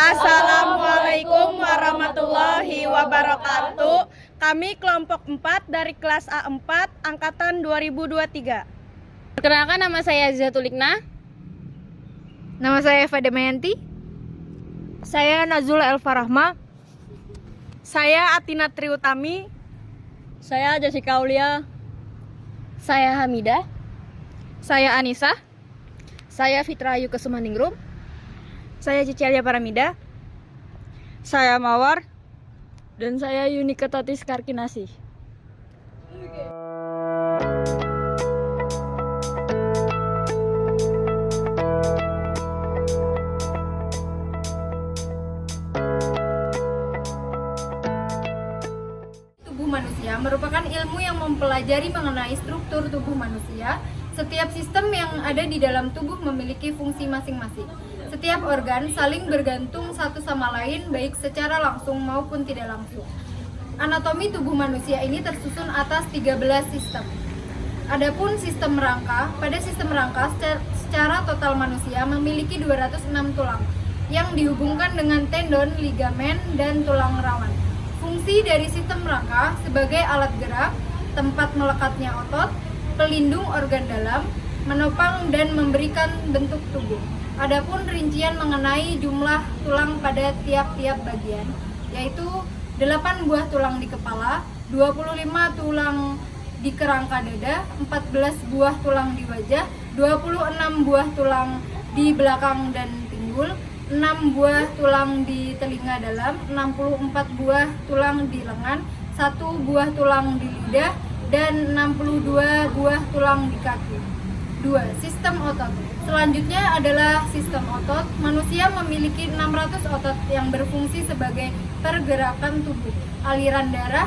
Assalamualaikum warahmatullahi wabarakatuh. Kami kelompok 4 dari kelas A4 angkatan 2023. Perkenalkan, nama saya Zatulikna. Nama saya Eva Damayanti. Saya Nazula Elfarahma. Saya Atina Triutami. Saya Jessica Aulia. Saya Hamidah. Saya Anissa. Saya Fitrayu Kesumaningrum. Saya Cicilia Paramida. Saya Mawar. Dan saya Yunika Tatis Karkinasi. Tubuh manusia merupakan ilmu yang mempelajari mengenai struktur tubuh manusia. Setiap sistem yang ada di dalam tubuh memiliki fungsi masing-masing. Setiap organ saling bergantung satu sama lain, baik secara langsung maupun tidak langsung. Anatomi tubuh manusia ini tersusun atas 13 sistem. Adapun sistem rangka, pada sistem rangka secara total manusia memiliki 206 tulang yang dihubungkan dengan tendon, ligamen, dan tulang rawan. Fungsi dari sistem rangka sebagai alat gerak, tempat melekatnya otot, pelindung organ dalam, menopang dan memberikan bentuk tubuh. Adapun rincian mengenai jumlah tulang pada tiap-tiap bagian, yaitu 8 buah tulang di kepala, 25 tulang di kerangka dada, 14 buah tulang di wajah, 26 buah tulang di belakang dan pinggul, 6 buah tulang di telinga dalam, 64 buah tulang di lengan, 1 buah tulang di lidah, dan 62 buah tulang di kaki. 2. Sistem otot. Selanjutnya adalah sistem otot. Manusia memiliki 600 otot yang berfungsi sebagai pergerakan tubuh, aliran darah,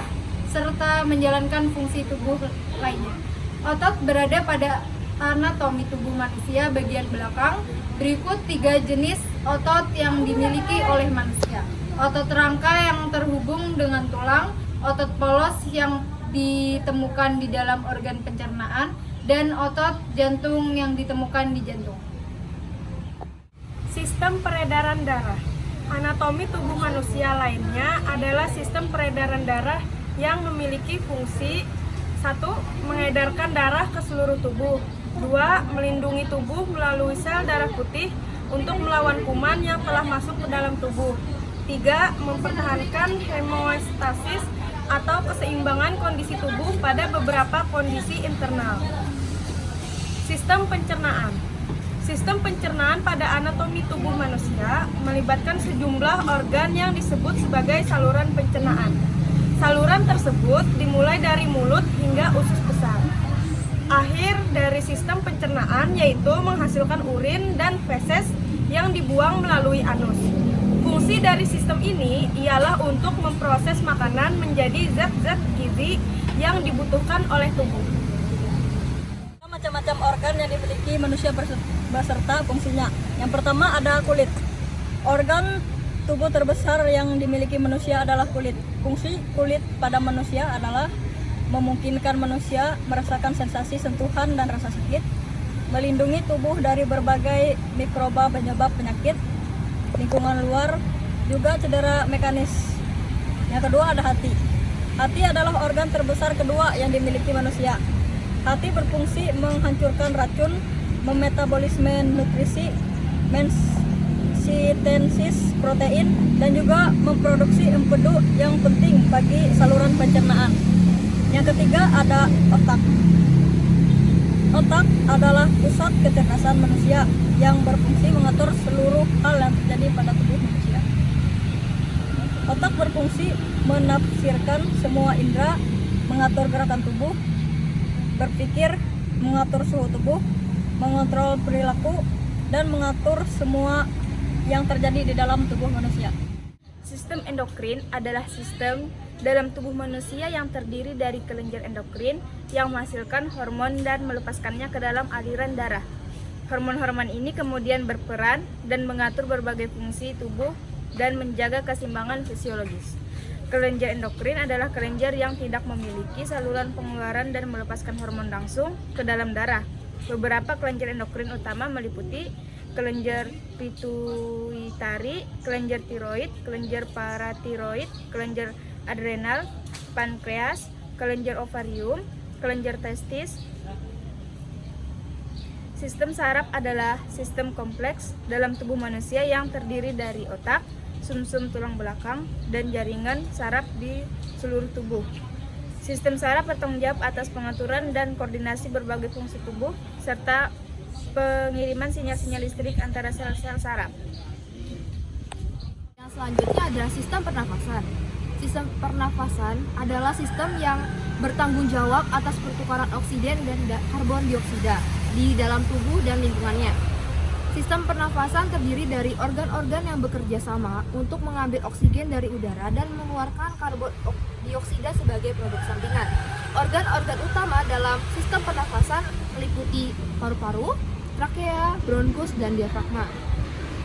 serta menjalankan fungsi tubuh lainnya. Otot berada pada anatomi tubuh manusia bagian belakang. Berikut 3 jenis otot yang dimiliki oleh manusia. Otot rangka yang terhubung dengan tulang, otot polos yang ditemukan di dalam organ pencernaan, dan otot jantung yang ditemukan di jantung. Sistem peredaran darah. Anatomi tubuh manusia lainnya adalah sistem peredaran darah yang memiliki fungsi 1. Mengedarkan darah ke seluruh tubuh. 2. Melindungi tubuh melalui sel darah putih untuk melawan kuman yang telah masuk ke dalam tubuh. 3. Mempertahankan homeostasis atau keseimbangan kondisi tubuh pada beberapa kondisi internal. Sistem pencernaan. Sistem pencernaan pada anatomi tubuh manusia melibatkan sejumlah organ yang disebut sebagai saluran pencernaan. Saluran tersebut dimulai dari mulut hingga usus besar. Akhir dari sistem pencernaan yaitu menghasilkan urin dan feses yang dibuang melalui anus. Fungsi dari sistem ini ialah untuk memproses makanan menjadi zat-zat gizi yang dibutuhkan oleh tubuh. Macam-macam organ yang dimiliki manusia beserta fungsinya. Yang pertama ada kulit. Organ tubuh terbesar yang dimiliki manusia adalah kulit. Fungsi kulit pada manusia adalah memungkinkan manusia merasakan sensasi sentuhan dan rasa sakit, melindungi tubuh dari berbagai mikroba penyebab penyakit, lingkungan luar, juga cedera mekanis. Yang kedua ada hati. Hati adalah organ terbesar kedua yang dimiliki manusia. Hati berfungsi menghancurkan racun, memetabolisme nutrisi, mensintesis protein, dan juga memproduksi empedu yang penting bagi saluran pencernaan. Yang ketiga ada otak. Otak adalah pusat kecerdasan manusia yang berfungsi mengatur seluruh hal yang terjadi pada tubuh manusia. Otak berfungsi menafsirkan semua indera, mengatur gerakan tubuh, berpikir, mengatur suhu tubuh, mengontrol perilaku, dan mengatur semua yang terjadi di dalam tubuh manusia. Sistem endokrin adalah sistem dalam tubuh manusia yang terdiri dari kelenjar endokrin yang menghasilkan hormon dan melepaskannya ke dalam aliran darah. Hormon-hormon ini kemudian berperan dan mengatur berbagai fungsi tubuh dan menjaga keseimbangan fisiologis. Kelenjar endokrin adalah kelenjar yang tidak memiliki saluran pengeluaran dan melepaskan hormon langsung ke dalam darah. Beberapa kelenjar endokrin utama meliputi kelenjar pituitari, kelenjar tiroid, kelenjar paratiroid, kelenjar adrenal, pankreas, kelenjar ovarium, kelenjar testis. Sistem saraf adalah sistem kompleks dalam tubuh manusia yang terdiri dari otak, sumsum tulang belakang, dan jaringan saraf di seluruh tubuh. Sistem saraf bertanggung jawab atas pengaturan dan koordinasi berbagai fungsi tubuh, serta pengiriman sinyal-sinyal listrik antara sel-sel saraf. Yang selanjutnya adalah sistem pernafasan. Sistem pernafasan adalah sistem yang bertanggung jawab atas pertukaran oksigen dan karbon dioksida di dalam tubuh dan lingkungannya. Sistem pernafasan terdiri dari organ-organ yang bekerja sama untuk mengambil oksigen dari udara dan mengeluarkan karbon dioksida sebagai produk sampingan. Organ-organ utama dalam sistem pernafasan meliputi paru-paru, trakea, bronkus, dan diafragma.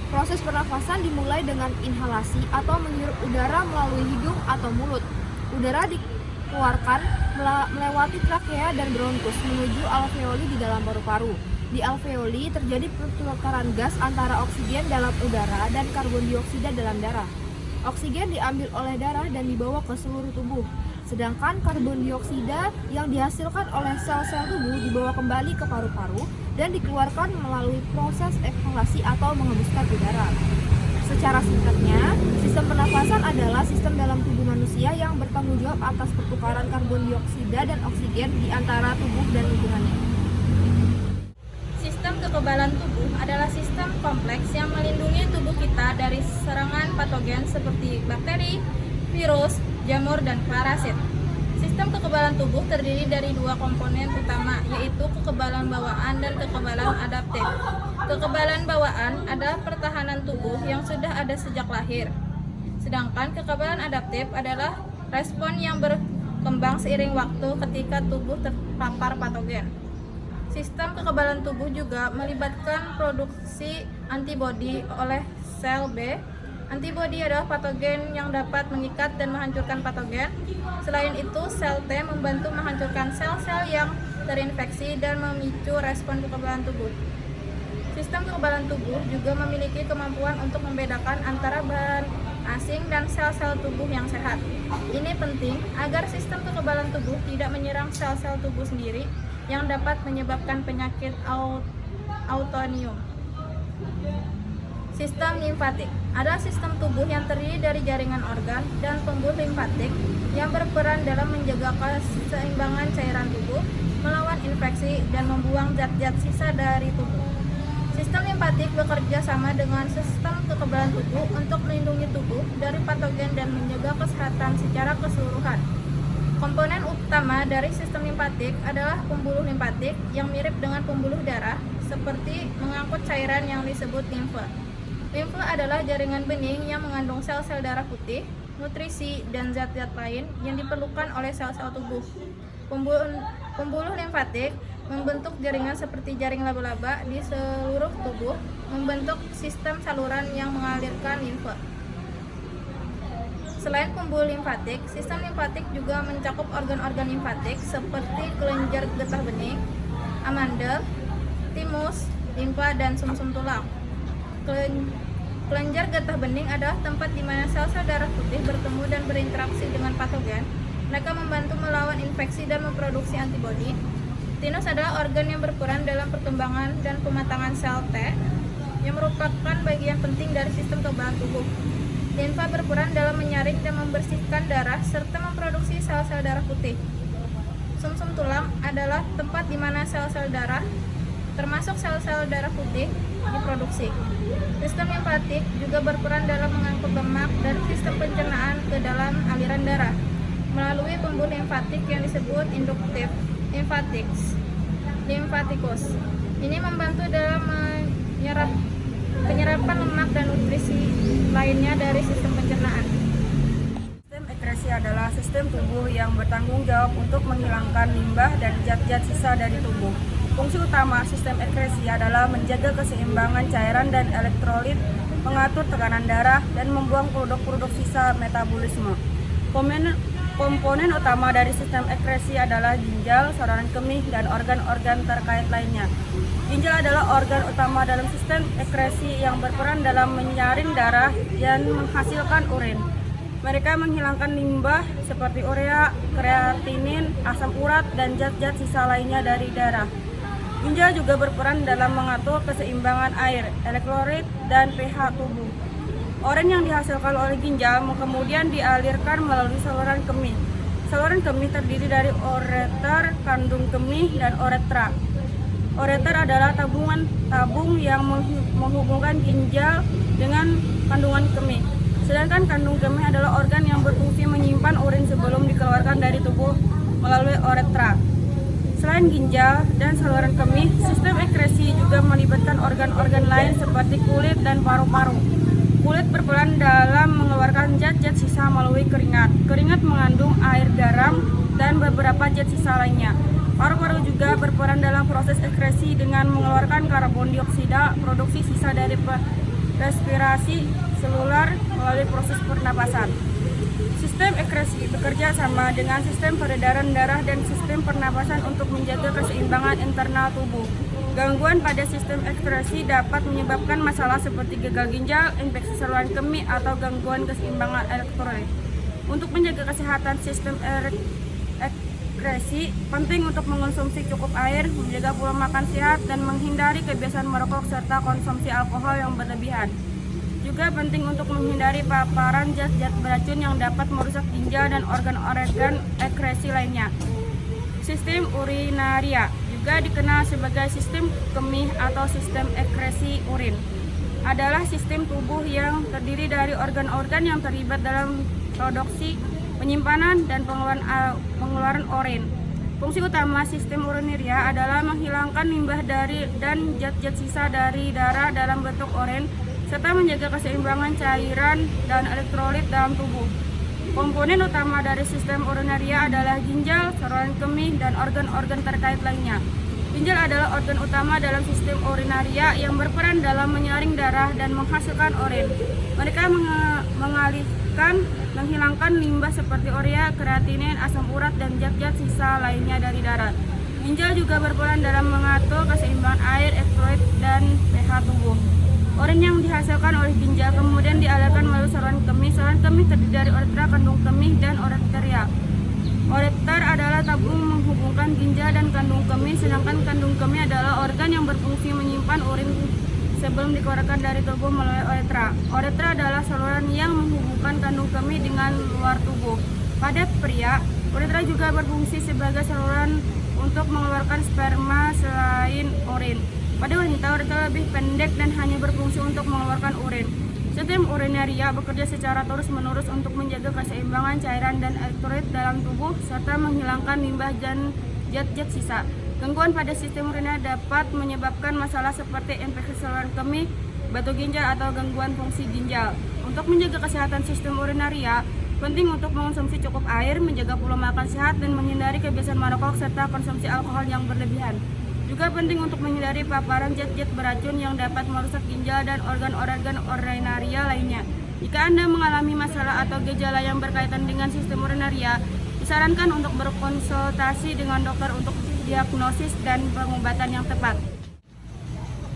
Proses pernafasan dimulai dengan inhalasi atau menghirup udara melalui hidung atau mulut. Udara dikeluarkan melewati trakea dan bronkus menuju alveoli di dalam paru-paru. Di alveoli terjadi pertukaran gas antara oksigen dalam udara dan karbon dioksida dalam darah. Oksigen diambil oleh darah dan dibawa ke seluruh tubuh. Sedangkan karbon dioksida yang dihasilkan oleh sel-sel tubuh dibawa kembali ke paru-paru dan dikeluarkan melalui proses ekshalasi atau menghembuskan udara. Secara singkatnya, sistem pernafasan adalah sistem dalam tubuh manusia yang bertanggung jawab atas pertukaran karbon dioksida dan oksigen di antara tubuh dan lingkungannya. Sistem kekebalan tubuh adalah sistem kompleks yang melindungi tubuh kita dari serangan patogen seperti bakteri, virus, jamur, dan parasit. Sistem kekebalan tubuh terdiri dari dua komponen utama, yaitu kekebalan bawaan dan kekebalan adaptif. Kekebalan bawaan adalah pertahanan tubuh yang sudah ada sejak lahir. Sedangkan kekebalan adaptif adalah respon yang berkembang seiring waktu ketika tubuh terpapar patogen. Sistem kekebalan tubuh juga melibatkan produksi antibodi oleh sel B. Antibodi adalah patogen yang dapat mengikat dan menghancurkan patogen. Selain itu, sel T membantu menghancurkan sel-sel yang terinfeksi dan memicu respon kekebalan tubuh. Sistem kekebalan tubuh juga memiliki kemampuan untuk membedakan antara bahan asing dan sel-sel tubuh yang sehat. Ini penting agar sistem kekebalan tubuh tidak menyerang sel-sel tubuh sendiri yang dapat menyebabkan penyakit autoimun. Sistem limfatik adalah sistem tubuh yang terdiri dari jaringan organ dan pembuluh limfatik yang berperan dalam menjaga keseimbangan cairan tubuh, melawan infeksi, dan membuang zat-zat sisa dari tubuh. Sistem limfatik bekerja sama dengan sistem kekebalan tubuh untuk melindungi tubuh dari patogen dan menjaga kesehatan secara keseluruhan. Komponen utama dari sistem limfatik adalah pembuluh limfatik yang mirip dengan pembuluh darah, seperti mengangkut cairan yang disebut limfa. Limfa adalah jaringan bening yang mengandung sel-sel darah putih, nutrisi, dan zat-zat lain yang diperlukan oleh sel-sel tubuh. Pembuluh limfatik membentuk jaringan seperti jaring laba-laba di seluruh tubuh, membentuk sistem saluran yang mengalirkan limfa. Selain pembuluh limfatik, sistem limfatik juga mencakup organ-organ limfatik seperti kelenjar getah bening, amandel, timus, limfa, dan sumsum tulang. Kelenjar getah bening adalah tempat di mana sel-sel darah putih bertemu dan berinteraksi dengan patogen. Mereka membantu melawan infeksi dan memproduksi antibodi. Tinus adalah organ yang berperan dalam perkembangan dan pematangan sel T, yang merupakan bagian penting dari sistem kekebalan tubuh. Limfa berperan dalam menyaring dan membersihkan darah serta memproduksi sel-sel darah putih. Sumsum tulang adalah tempat di mana sel-sel darah, termasuk sel-sel darah putih, diproduksi. Sistem limfatik juga berperan dalam mengangkut lemak dari sistem pencernaan ke dalam aliran darah melalui pembuluh limfatik yang disebut induktif limfatikus. Ini membantu dalam penyerapan lemak dan nutrisi lainnya dari sistem pencernaan. Sistem ekresi adalah sistem tubuh yang bertanggung jawab untuk menghilangkan limbah dan zat-zat sisa dari tubuh. Fungsi utama sistem ekresi adalah menjaga keseimbangan cairan dan elektrolit, mengatur tekanan darah, dan membuang produk-produk sisa metabolisme. Komponen utama dari sistem ekskresi adalah ginjal, saluran kemih, dan organ-organ terkait lainnya. Ginjal adalah organ utama dalam sistem ekskresi yang berperan dalam menyaring darah dan menghasilkan urin. Mereka menghilangkan limbah seperti urea, kreatinin, asam urat, dan zat-zat sisa lainnya dari darah. Ginjal juga berperan dalam mengatur keseimbangan air, elektrolit, dan pH tubuh. Urin yang dihasilkan oleh ginjal kemudian dialirkan melalui saluran kemih. Saluran kemih terdiri dari ureter, kandung kemih, dan uretra. Ureter adalah tabung yang menghubungkan ginjal dengan kandungan kemih. Sedangkan kandung kemih adalah organ yang berfungsi menyimpan urin sebelum dikeluarkan dari tubuh melalui uretra. Selain ginjal dan saluran kemih, sistem ekskresi juga melibatkan organ-organ lain seperti kulit dan paru-paru. Kulit berperan dalam mengeluarkan zat-zat sisa melalui keringat. Keringat mengandung air garam dan beberapa zat sisa lainnya. Paru-paru juga berperan dalam proses ekskresi dengan mengeluarkan karbon dioksida, produksi sisa dari respirasi seluler melalui proses pernapasan. Sistem ekskresi bekerja sama dengan sistem peredaran darah dan sistem pernapasan untuk menjaga keseimbangan internal tubuh. Gangguan pada sistem ekskresi dapat menyebabkan masalah seperti gagal ginjal, infeksi saluran kemih, atau gangguan keseimbangan elektrolit. Untuk menjaga kesehatan sistem ekskresi, penting untuk mengonsumsi cukup air, menjaga pola makan sehat, dan menghindari kebiasaan merokok serta konsumsi alkohol yang berlebihan. Juga penting untuk menghindari paparan zat-zat beracun yang dapat merusak ginjal dan organ-organ ekskresi lainnya. Sistem urinaria juga dikenal sebagai sistem kemih atau sistem ekskresi urin. Adalah sistem tubuh yang terdiri dari organ-organ yang terlibat dalam produksi, penyimpanan, dan pengeluaran urin. Fungsi utama sistem urinaria adalah menghilangkan limbah dan zat-zat sisa dari darah dalam bentuk urin, serta menjaga keseimbangan cairan dan elektrolit dalam tubuh. Komponen utama dari sistem urinaria adalah ginjal, saluran kemih, dan organ-organ terkait lainnya. Ginjal adalah organ utama dalam sistem urinaria yang berperan dalam menyaring darah dan menghasilkan urin. Mereka menghilangkan limbah seperti urea, kreatinin, asam urat, dan zat-zat sisa lainnya dari darah. Ginjal juga berperan dalam mengatur keseimbangan air, elektrolit, dan pH tubuh. Urin yang dihasilkan oleh ginjal kemudian dialirkan melalui saluran kemih. Saluran kemih terdiri dari uretra, kandung kemih, dan ureteria. Ureter adalah tabung menghubungkan ginjal dan kandung kemih, sedangkan kandung kemih adalah organ yang berfungsi menyimpan urin sebelum dikeluarkan dari tubuh melalui uretra. Uretra adalah saluran yang menghubungkan kandung kemih dengan luar tubuh. Pada pria, uretra juga berfungsi sebagai saluran untuk mengeluarkan sperma selain urin. Pada wanita, uretra lebih pendek dan hanya berfungsi untuk mengeluarkan urin. Sistem urinaria bekerja secara terus-menerus untuk menjaga keseimbangan cairan dan elektrolit dalam tubuh serta menghilangkan limbah dan zat-zat sisa. Gangguan pada sistem urinaria dapat menyebabkan masalah seperti infeksi saluran kemih, batu ginjal, atau gangguan fungsi ginjal. Untuk menjaga kesehatan sistem urinaria, penting untuk mengonsumsi cukup air, menjaga pola makan sehat, dan menghindari kebiasaan merokok serta konsumsi alkohol yang berlebihan. Juga penting untuk menghindari paparan zat-zat beracun yang dapat merusak ginjal dan organ-organ urinaria lainnya. Jika Anda mengalami masalah atau gejala yang berkaitan dengan sistem urinaria, disarankan untuk berkonsultasi dengan dokter untuk diagnosis dan pengobatan yang tepat.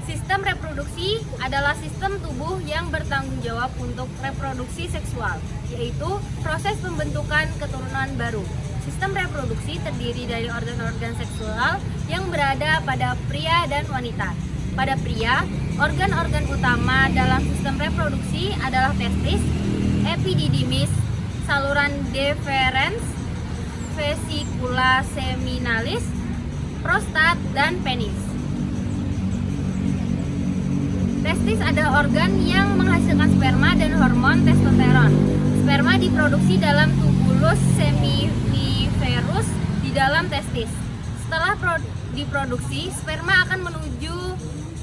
Sistem reproduksi adalah sistem tubuh yang bertanggung jawab untuk reproduksi seksual, yaitu proses pembentukan keturunan baru. Sistem reproduksi terdiri dari organ-organ seksual yang berada pada pria dan wanita. Pada pria, organ-organ utama dalam sistem reproduksi adalah testis, epididymis, saluran deferens, vesicula seminalis, prostat, dan penis. Testis adalah organ yang menghasilkan sperma dan hormon testosteron. Sperma diproduksi dalam tubulus seminiferus di dalam testis. Setelah diproduksi, sperma akan menuju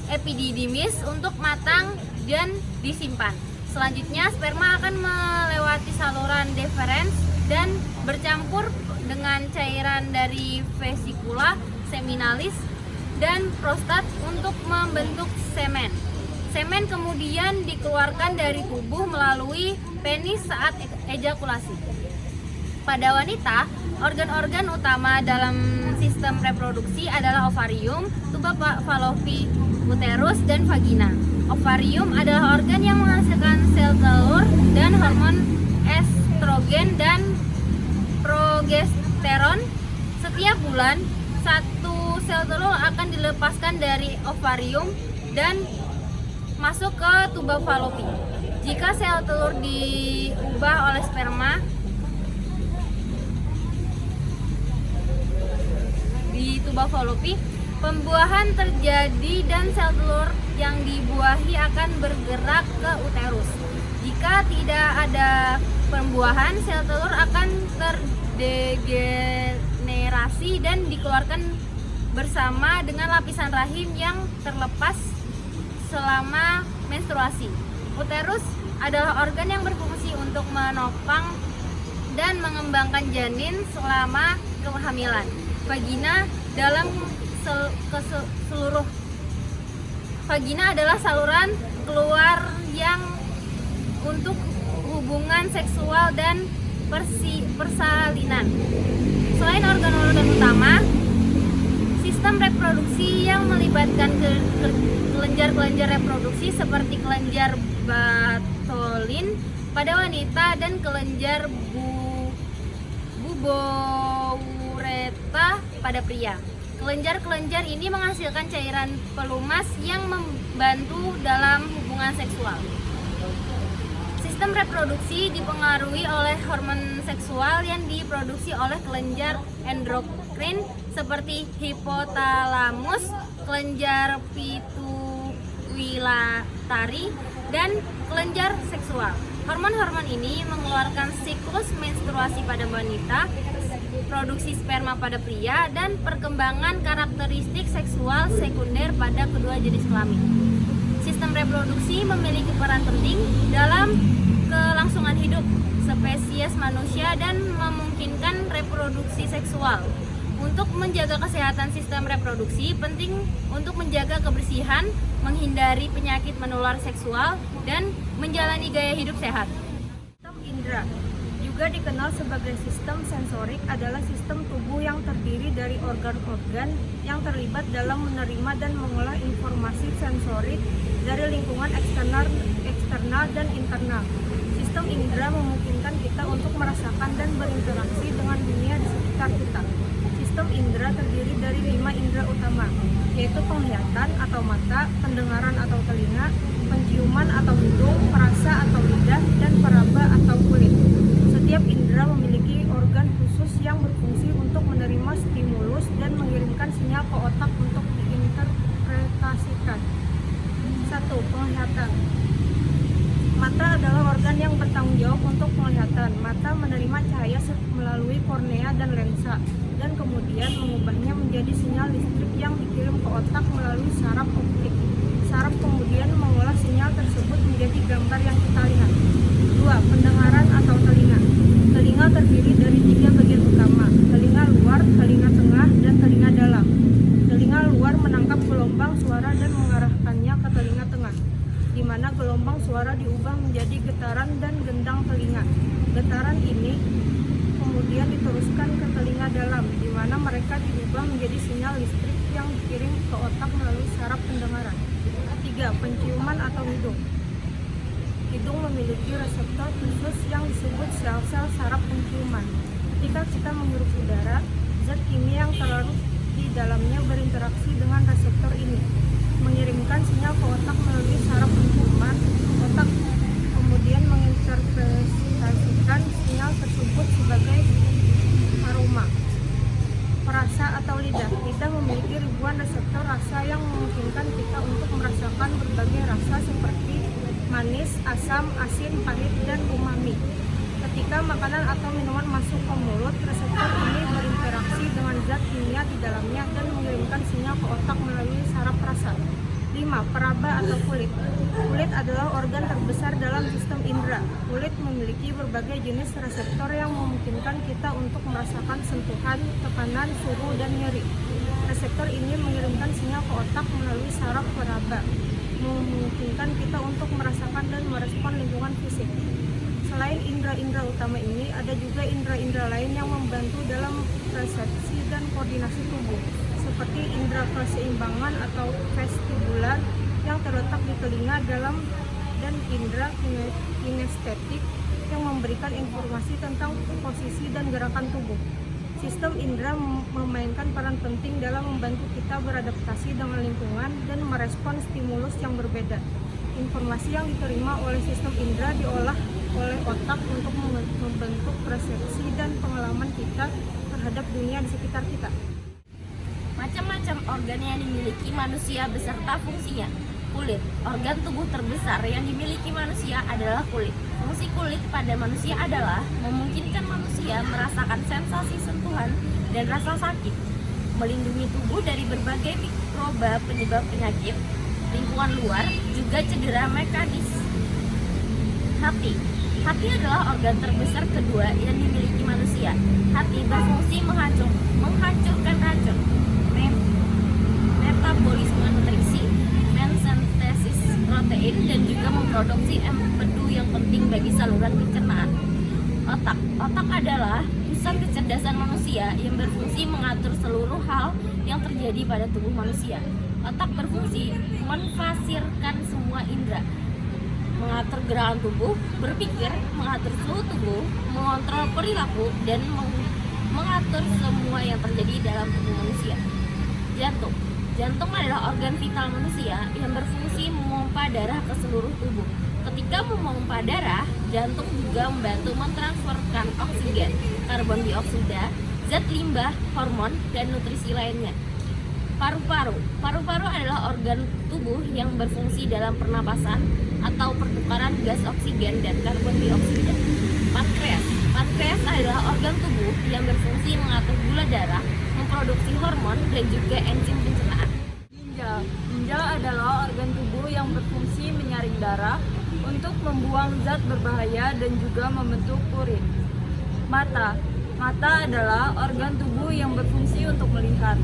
epididymis untuk matang dan disimpan. Selanjutnya, sperma akan melewati saluran deferens dan bercampur dengan cairan dari vesicula seminalis dan prostat untuk membentuk semen. Semen kemudian dikeluarkan dari tubuh melalui penis saat ejakulasi. Pada wanita, organ-organ utama dalam sistem reproduksi adalah ovarium, tuba fallopi, uterus, dan vagina. Ovarium adalah organ yang menghasilkan sel telur dan hormon estrogen dan progesteron. Setiap bulan, satu sel telur akan dilepaskan dari ovarium dan masuk ke tuba fallopi. Jika sel telur diubah oleh sperma di tuba fallopi, pembuahan terjadi dan sel telur yang dibuahi akan bergerak ke uterus. Jika tidak ada pembuahan, sel telur akan terdegenerasi dan dikeluarkan bersama dengan lapisan rahim yang terlepas selama menstruasi. Uterus adalah organ yang berfungsi untuk menopang dan mengembangkan janin selama kehamilan. Vagina Vagina adalah saluran keluar yang untuk hubungan seksual dan persalinan. Selain organ-organ utama, sistem reproduksi yang melibatkan kelenjar-kelenjar reproduksi seperti kelenjar Bartholin pada wanita dan kelenjar buboureta pada pria. Kelenjar-kelenjar ini menghasilkan cairan pelumas yang membantu dalam hubungan seksual. Sistem reproduksi dipengaruhi oleh hormon seksual yang diproduksi oleh kelenjar endokrin seperti hipotalamus, kelenjar pituitari, dan kelenjar seksual. Hormon-hormon ini mengeluarkan siklus menstruasi pada wanita, produksi sperma pada pria, dan perkembangan karakteristik seksual sekunder pada kedua jenis kelamin. Sistem reproduksi memiliki peran penting dalam kelangsungan hidup spesies manusia dan memungkinkan reproduksi seksual. Untuk menjaga kesehatan sistem reproduksi, penting untuk menjaga kebersihan, menghindari penyakit menular seksual, dan menjalani gaya hidup sehat. Sistem indera, juga dikenal sebagai sistem sensorik, adalah sistem tubuh yang terdiri dari organ-organ yang terlibat dalam menerima dan mengolah informasi sensorik dari lingkungan eksternal dan internal. Sistem indera memungkinkan kita untuk merasakan dan berinteraksi dengan dunia di sekitar kita. Sistem indera terdiri dari 5 indera utama, yaitu penglihatan atau mata, pendengaran atau telinga, penciuman atau hidung, perasa atau lidah, dan peraba atau kulit. Setiap indera memiliki organ khusus yang berfungsi untuk menerima stimulus dan mengirimkan sinyal ke otak untuk diinterpretasikan. 1. Penglihatan. Mata adalah organ yang bertanggung jawab untuk penglihatan. Mata menerima cahaya melalui kornea dan lensa, dan kemudian mengubahnya menjadi sinyal listrik yang dikirim ke otak melalui saraf optik. Saraf kemudian mengolah sinyal tersebut menjadi gambar yang kita lihat. 2. Pendengaran atau telinga. Telinga terdiri dari 3 bagian utama: telinga luar, telinga tengah, dan telinga dalam. Telinga luar menangkap gelombang suara dan mengarahkannya ke telinga tengah, di mana gelombang suara diubah menjadi getaran dan gendang telinga. Getaran ini kemudian diteruskan ke telinga dalam, di mana mereka diubah menjadi sinyal listrik yang dikirim ke otak melalui saraf pendengaran. 3. Penciuman atau hidung. Hidung memiliki reseptor khusus yang disebut sel-sel saraf penciuman. Ketika kita menghirup udara, zat kimia yang terlarut di dalamnya berinteraksi dengan reseptor ini, mengirimkan sinyal ke otak melalui saraf penciuman. Otak kemudian menginterpretasikan sinyal tersebut sebagai aroma. Perasa atau lidah. Lidah memiliki ribuan reseptor rasa yang memungkinkan kita untuk merasakan berbagai rasa seperti manis, asam, asin, pahit, dan umami. Ketika makanan atau minuman masuk ke mulut, reseptor ini berinteraksi dengan zat kimia di dalamnya dan mengirimkan sinyal ke otak melalui saraf rasa. 5. Peraba atau kulit. Kulit adalah organ terbesar dalam sistem indera. Kulit memiliki berbagai jenis reseptor yang memungkinkan kita untuk merasakan sentuhan, tekanan, suhu, dan nyeri. Reseptor ini mengirimkan sinyal ke otak melalui saraf peraba, memungkinkan kita untuk merasakan dan merespon lingkungan fisik. Selain indera indera-indera utama ini ada juga indera-indera lain yang membantu dalam persepsi dan koordinasi tubuh, seperti indera keseimbangan atau vestibular yang terletak di telinga dalam dan indera kinestetik yang memberikan informasi tentang posisi dan gerakan tubuh. Sistem indera memainkan peran penting dalam membantu kita beradaptasi dengan lingkungan dan merespon stimulus yang berbeda. Informasi yang diterima oleh sistem indera diolah oleh otak untuk membentuk persepsi dan pengalaman kita terhadap dunia di sekitar kita. Macam-macam organ yang dimiliki manusia beserta fungsinya. Kulit, organ tubuh terbesar yang dimiliki manusia adalah kulit. Fungsi kulit pada manusia adalah memungkinkan manusia merasakan sensasi sentuhan dan rasa sakit, melindungi tubuh dari berbagai mikroba penyebab penyakit, lingkungan luar, juga cedera mekanis. Hati adalah organ terbesar kedua yang dimiliki manusia. Hati berfungsi menghancurkan racun, metabolisme nutrisi, mensintesis protein, dan juga memproduksi empedu yang penting bagi saluran pencernaan. Otak adalah pusat kecerdasan manusia yang berfungsi mengatur seluruh hal yang terjadi pada tubuh manusia. Otak berfungsi memfasirkan semua indera, mengatur gerakan tubuh, berpikir, mengatur suhu tubuh, mengontrol perilaku, dan mengatur semua yang terjadi dalam tubuh manusia. Jantung adalah organ vital manusia yang berfungsi memompa darah ke seluruh tubuh. Ketika memompa darah, jantung juga membantu mentransferkan oksigen, karbon dioksida, zat limbah, hormon, dan nutrisi lainnya. Paru-paru adalah organ tubuh yang berfungsi dalam pernapasan atau pertukaran gas oksigen dan karbon dioksida. Pankreas adalah organ tubuh yang berfungsi mengatur gula darah, memproduksi hormon, dan juga enzim pencernaan. Ginjal adalah organ tubuh yang berfungsi menyaring darah untuk membuang zat berbahaya dan juga membentuk urin. Mata adalah organ tubuh yang berfungsi untuk melihat.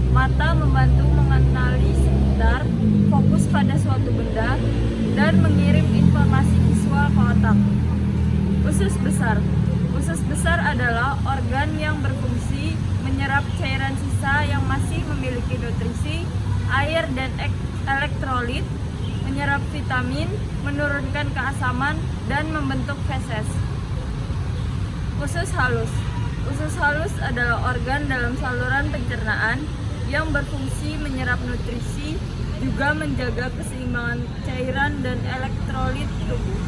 Mata membantu mengenali sekitar, fokus pada suatu benda, dan mengirim informasi visual ke otak. Usus besar adalah organ yang berfungsi menyerap cairan sisa yang masih memiliki nutrisi, air, dan elektrolit, menyerap vitamin, menurunkan keasaman, dan membentuk feses. Usus halus adalah organ dalam saluran pencernaan yang berfungsi menyerap nutrisi, juga menjaga keseimbangan cairan dan elektrolit tubuh.